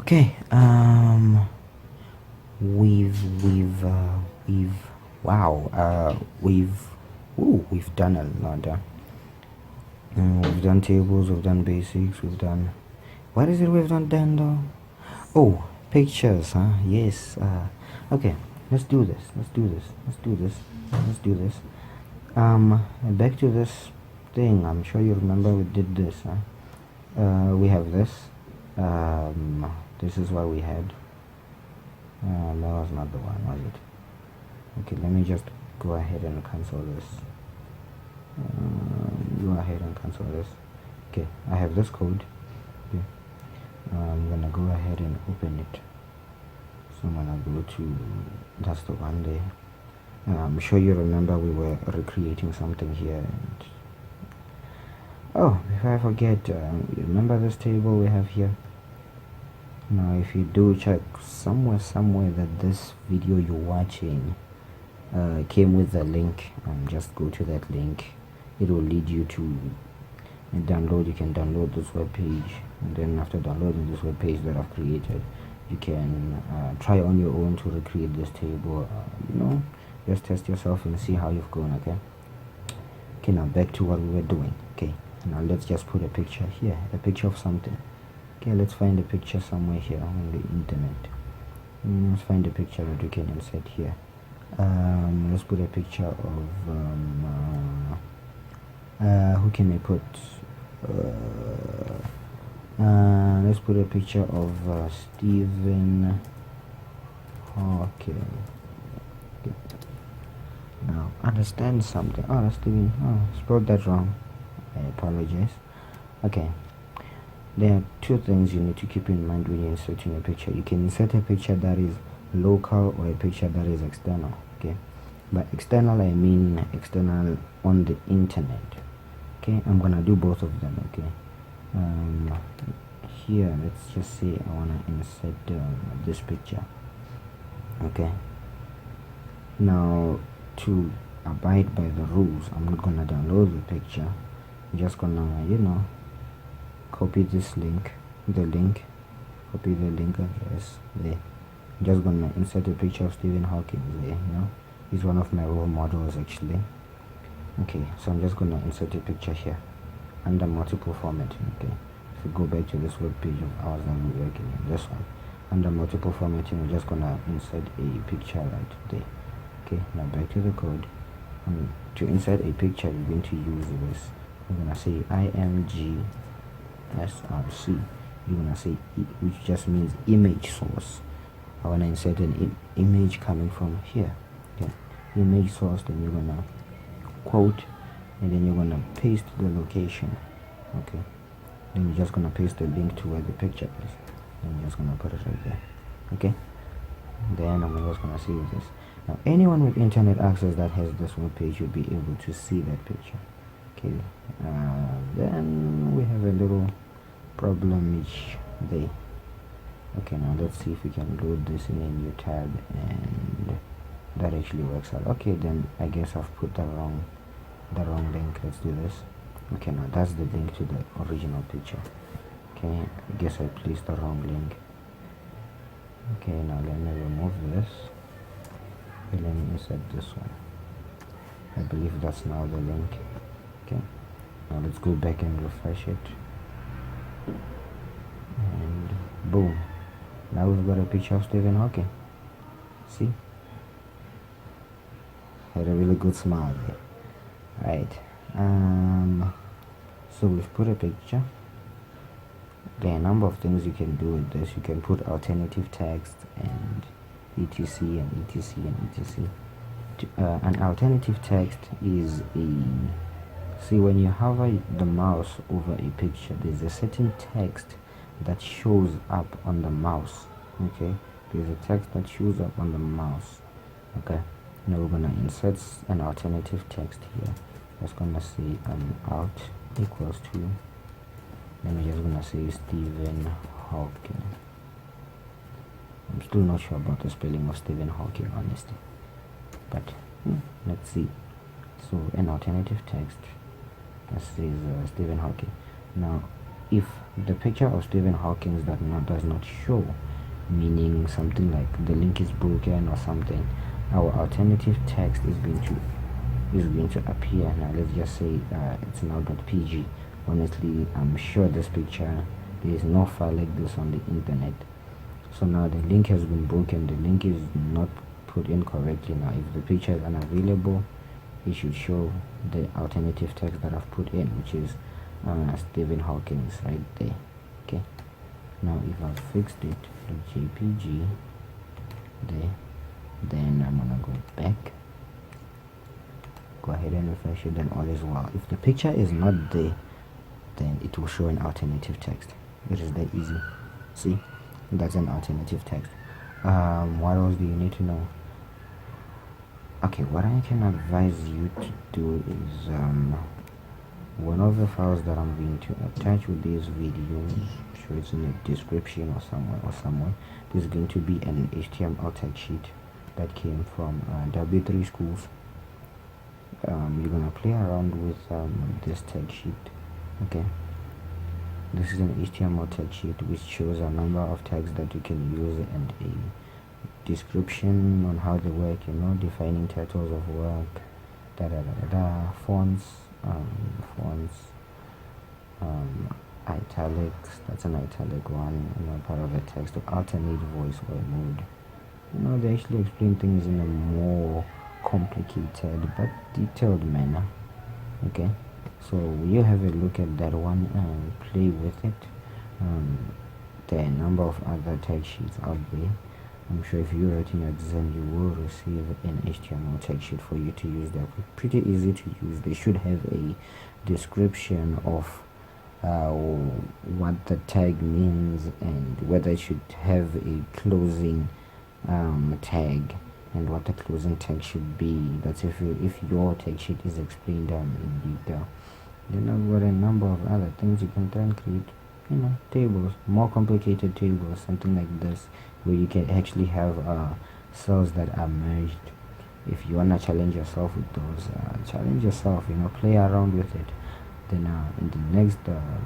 Okay, we've wow, we've done a lot. We've done tables, we've done basics, we've done, what is it we've done then though? Oh, pictures, huh? Yes. Okay, let's do this. Back to this thing. I'm sure you remember we did this, huh? We have this. This is what we had. That was not the one, was it? Okay, let me just go ahead and cancel this. Okay, I have this code. Okay, I'm gonna go ahead and open it. So I'm gonna go to, that's the one there. I'm sure you remember we were recreating something here. And oh, before I forget, you remember this table we have here? Now if you do check somewhere that this video you're watching came with the link, just go to that link. It will lead you to download. You can download this web page, and then after downloading this web page that I've created, you can try on your own to recreate this table. Just test yourself and see how you've gone. Okay, now back to what we were doing. Okay, now let's just put a picture here, a picture of something. Okay, let's find a picture somewhere here on the internet. Let's find a picture that we can insert here. Let's put a picture of who can I put? Let's put a picture of Stephen Hawking. Okay. Now understand something. Oh, that's Stephen. Oh, spelled that wrong. I apologize. Okay. There are two things you need to keep in mind when you're inserting a picture. You can insert a picture that is local or a picture that is external. Okay, by external I mean external on the internet. Okay, I'm gonna do both of them. Okay, here let's just say I wanna insert this picture. Okay, now to abide by the rules, I'm not gonna download the picture. I'm just gonna copy this link, copy the link address there. I'm just gonna insert a picture of Stephen Hawking there. He's one of my role models actually. Okay, so I'm just gonna insert a picture here under multiple formatting. Okay, if you go back to this web page of ours that we're working in, this one, under multiple formatting, we're just gonna insert a picture right there. Okay, now back to the code. To insert a picture, we're going to use this. I'm gonna say img src. You're gonna say which just means image source. I want to insert an image coming from here. Okay, image source. Then you're gonna quote, and then you're gonna paste the location. Okay, then you're just gonna paste the link to where the picture is, and you're just gonna put it right there. Okay, then I'm just gonna save this. Now anyone with internet access that has this web page will be able to see that picture. Okay, then we have a little problem there. Okay, now let's see if we can load this in a new tab, and that actually works out. Okay, then I guess I've put the wrong link. Let's do this. Okay, now that's the link to the original picture. Okay, I guess I placed the wrong link. Okay, now let me remove this. Okay, let me insert this one. I believe that's now the link. Okay, now let's go back and refresh it, and boom, now we've got a picture of Stephen Hawking. See, had a really good smile there. Right, so we've put a picture. There are a number of things you can do with this. You can put alternative text and etc and etc and etc. An alternative text is see, when you hover the mouse over a picture, there's a certain text that shows up on the mouse. Okay, there's a text that shows up on the mouse. Okay, now we're gonna insert an alternative text here. Just gonna say out equals to, then we're just gonna say Stephen Hawking. I'm still not sure about the spelling of Stephen Hawking, honestly, but let's see. So an alternative text that says Stephen Hawking. Now if the picture of Stephen Hawking does not show, meaning something like the link is broken or something, our alternative text is going to appear. Now let's just say it's now .pg. Honestly, I'm sure this picture, there is no file like this on the internet. So now the link has been broken, the link is not put in correctly. Now if the picture is unavailable, it should show the alternative text that I've put in, which is Stephen Hawking's right there. Okay, now if I've fixed it to JPG there, then I'm gonna go back, go ahead and refresh it, then all is well. If the picture is not there, then it will show an alternative text. It is that easy. See, that's an alternative text. What else do you need to know? Okay, what I can advise you to do is one of the files that I'm going to attach with this video, I'm sure it's in the description or somewhere, there's going to be an HTML tag sheet that came from W3 Schools. You're gonna play around with this tag sheet. Okay, this is an HTML tag sheet which shows a number of tags that you can use and a description on how they work, you know, defining titles of work, fonts, italics, that's an italic one, you know, part of the text, to alternate voice or mode. You know, they actually explain things in a more complicated but detailed manner. Okay, so you have a look at that one and play with it. There are a number of other tag sheets out there. I'm sure if you're writing your exam, you will receive an HTML tag sheet for you to use. They're pretty easy to use. They should have a description of what the tag means and whether it should have a closing tag and what the closing tag should be. That's if your tag sheet is explained in detail. Then I've got a number of other things you can then create, you know, tables, more complicated tables, something like this, where you can actually have cells that are merged. If you wanna challenge yourself with those, challenge yourself, you know, play around with it. Then in the next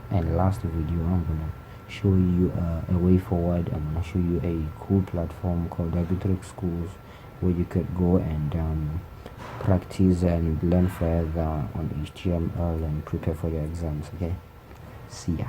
and last video, I'm gonna show you a way forward. I'm gonna show you a cool platform called W3 Schools, where you could go and practice and learn further on HTML and prepare for your exams. Okay, see ya.